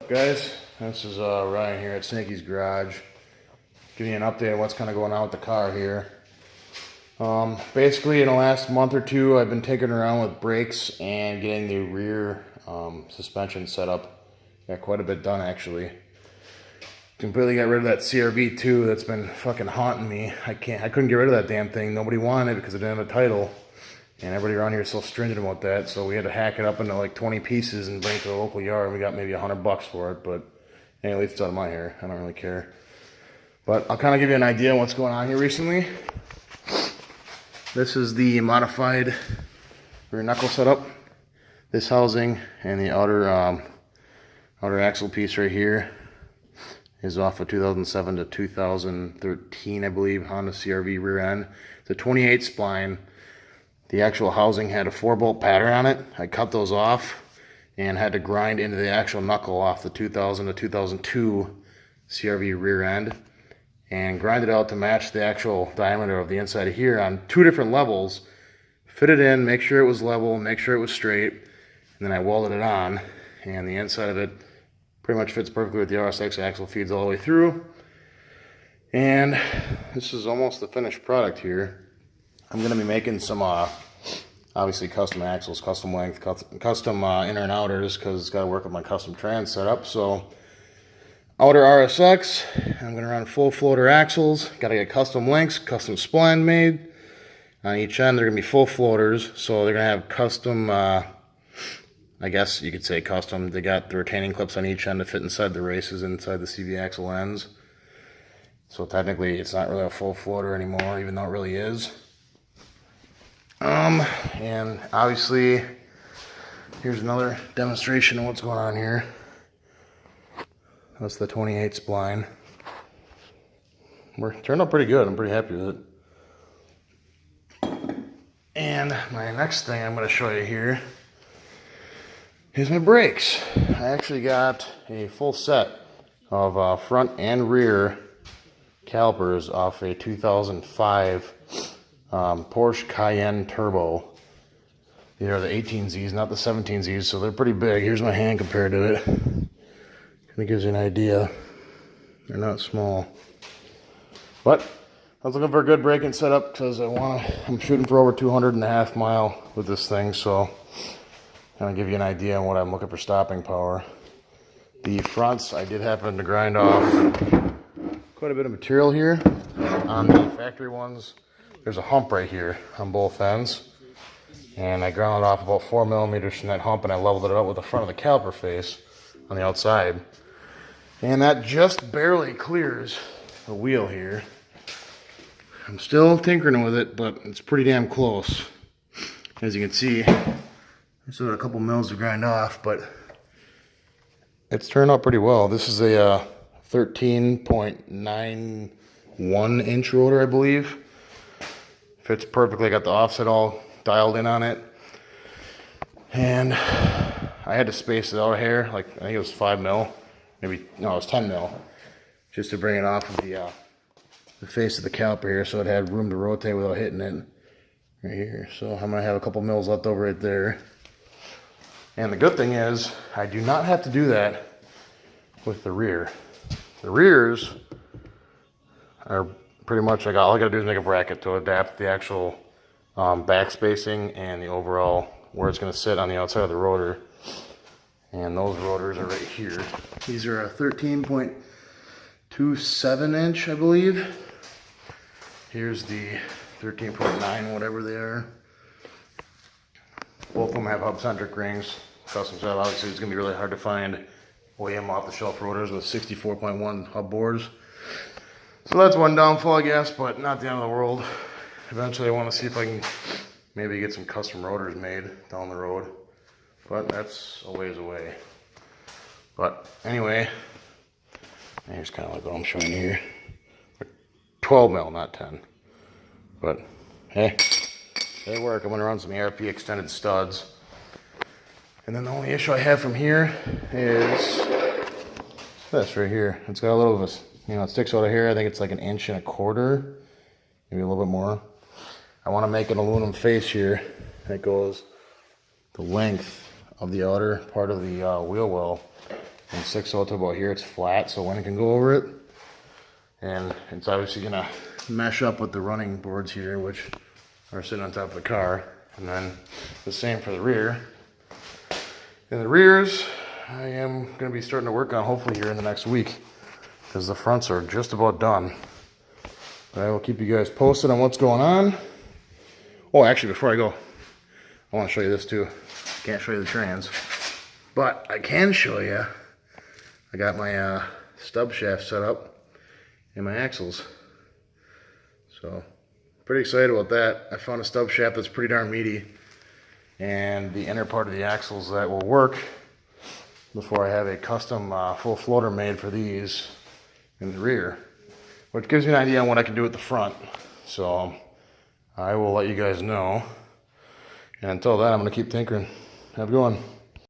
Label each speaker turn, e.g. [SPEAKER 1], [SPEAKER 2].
[SPEAKER 1] Guys, this is Ryan here at Snaky's Garage. Giving you an update on what's kind of going on with the car here. Basically, in the last month or two, I've been tinkering around with brakes and getting the rear suspension set up. Got quite a bit done, actually. Completely got rid of that CRV2 that's been fucking haunting me. I couldn't get rid of that damn thing. Nobody wanted it because it didn't have a title. And everybody around here is so stringent about that, so we had to hack it up into like 20 pieces and bring it to the local yard. We got maybe $100 for it, but anyway, it's out of my hair. I don't really care. But I'll kind of give you an idea of what's going on here recently. This is the modified rear knuckle setup. This housing and the outer axle piece right here is off a 2007 to 2013, I believe, Honda CRV rear end. It's a 28 spline. The actual housing had a 4-bolt pattern on it. I cut those off and had to grind into the actual knuckle off the 2000 to 2002 CRV rear end and grind it out to match the actual diameter of the inside of here on 2 different levels. Fit it in, make sure it was level, make sure it was straight, and then I welded it on, and the inside of it pretty much fits perfectly with the RSX axle, feeds all the way through. And this is almost the finished product here. I'm going to be making some, obviously custom axles, custom length, custom inner and outers, because it's got to work with my custom trans setup. So, outer RSX, I'm going to run full floater axles. Got to get custom lengths, custom spline made. On each end, they're going to be full floaters, so they're going to have custom, I guess you could say custom. They got the retaining clips on each end to fit inside the races, inside the CV axle ends. So technically, it's not really a full floater anymore, even though it really is. And obviously, here's another demonstration of what's going on here. That's the 28 spline. It turned out pretty good. I'm pretty happy with it. And my next thing I'm going to show you here is my brakes. I actually got a full set of front and rear calipers off a 2005 Porsche Cayenne Turbo. These are the 18Zs, not the 17Zs, so they're pretty big. Here's my hand compared to it. Kind of gives you an idea. They're not small. But I was looking for a good braking setup because I'm shooting for over 200.5 mile with this thing, so kind of give you an idea on what I'm looking for stopping power. The fronts, I did happen to grind off quite a bit of material here. On the factory ones, there's a hump right here on both ends, and I ground off about 4 millimeters from that hump, and I leveled it up with the front of the caliper face on the outside, and that just barely clears the wheel here. I'm still tinkering with it, but it's pretty damn close. As you can see, I still got a couple mils to grind off, but it's turned out pretty well. This is a 13.91 inch rotor, I believe. Fits perfectly. I got the offset all dialed in on it. And I had to space it out here, like I think it was 5 mil. Maybe, no, it was 10 mil. Just to bring it off of the face of the caliper here, so it had room to rotate without hitting it right here. So I'm going to have a couple mils left over right there. And the good thing is, I do not have to do that with the rear. The rears are pretty much, all I gotta do is make a bracket to adapt the actual back spacing and the overall where it's gonna sit on the outside of the rotor. And those rotors are right here. These are a 13.27 inch, I believe. Here's the 13.9, whatever they are. Both of them have hub-centric rings. Custom setup. Obviously, it's gonna be really hard to find OEM off-the-shelf rotors with 64.1 hub bores. So that's one downfall, I guess, but not the end of the world. Eventually I want to see if I can maybe get some custom rotors made down the road, but that's a ways away. But anyway, here's kind of like what I'm showing you here. 12 mil, not 10. But hey, they work. I'm going to run some ARP extended studs. And then the only issue I have from here is this right here. It's got a little of a, it sticks out of here. I think it's like 1.25 inches, maybe a little bit more. I want to make an aluminum face here that goes the length of the outer part of the wheel well and 6/0 to about here. It's flat, so wind can go over it. And it's obviously gonna mesh up with the running boards here, which are sitting on top of the car. And then the same for the rear. In the rears, I am gonna be starting to work on hopefully here in the next week, because the fronts are just about done. But I will keep you guys posted on what's going on. Oh, actually, before I go, I want to show you this too. Can't show you the trans, but I can show you. I got my stub shaft set up and my axles. So, pretty excited about that. I found a stub shaft that's pretty darn meaty, and the inner part of the axles that will work before I have a custom full floater made for these in the rear, which gives me an idea on what I can do at the front. So I will let you guys know. And until then, I'm going to keep tinkering. Have a good one.